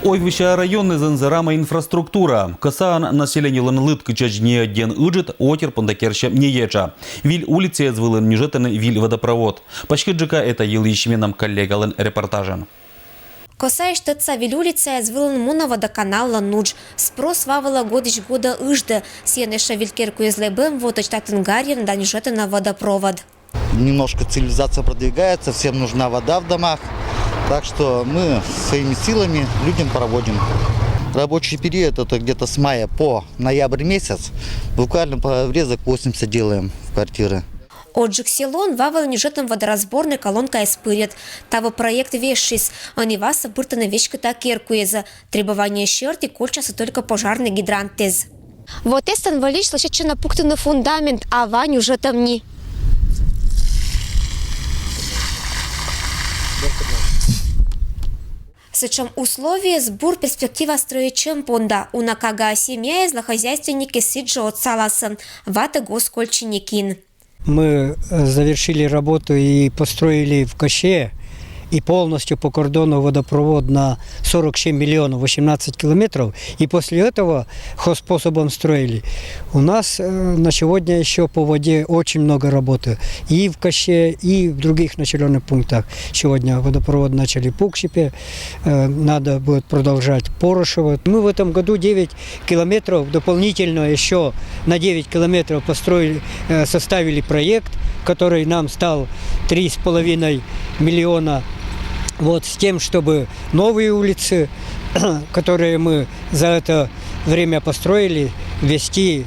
Ойвища районный занзарама инфраструктура. Касан население ланлыт кычачне ден ыджит, отер пандакерща не еча. Виль улице звылын нежетаны виль водопровод. Пашкиджика это ел ещеменам коллегалын репортажен. Косаеш тыца вилюлица звылын муна водоканал лануч. Спрос вавала годич года ыжды. Сенеша вилькерку из лебем вот штатын гарьер да нежетана водопровод. Немножко цивилизация продвигается, всем нужна вода в домах. Так что мы своими силами людям проводим. Рабочий период это где-то с мая по ноябрь месяц. Буквально по врезок 80 делаем в квартиры. Отжиг селон вавал нежетан водоразборной колонка эспырет. Того проект вешшис. Они вас обыртаны вещка так иркуеза. Требования щерти кольчаса только пожарный гидрантез. Вот эстан валич слышачи напуктаны фундамент, а вань уже там не. Сычем условия сбор перспектива строичем понда. Унакага семья из злохозяйственники сиджо от саласа. Вата госкольчиникин. Мы завершили работу и построили в Каще и полностью по кордону водопровод на 47 миллионов 18 километров. И после этого хозспособом строили. У нас на сегодня еще по воде очень много работы. И в Каще, и в других населенных пунктах. Сегодня водопровод начали в Пукшипе. Надо будет продолжать Порошево. Мы в этом году 9 километров дополнительно еще на 9 километров построили, составили проект, который нам стал 3,5 миллиона. Вот с тем, чтобы новые улицы, которые мы за это время построили, провести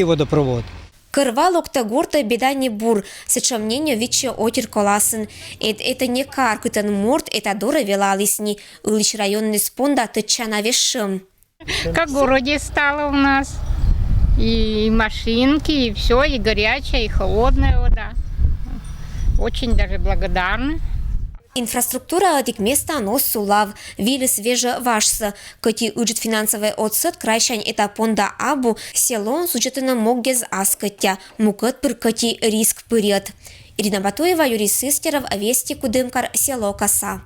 водопровод. Кырвалок тагурта беда не бур, сычем мнение виче отер коласын. Это не каркутан морд, это дура вела лисни. Улич районный спонда тычана вешим. Как в городе стало у нас. И машинки, и все, и горячая, и холодная вода. Очень даже благодарны. Инфраструктура этих места нос сулав, вили свеже вашса, кати уджит финансовый отсет крайшань это понда абу, село с учетом моггез аскатя, мукет пыркати риск пырет. Ирина Батуева, Юрий Сыстеров, Вести Кудымкар, село Коса.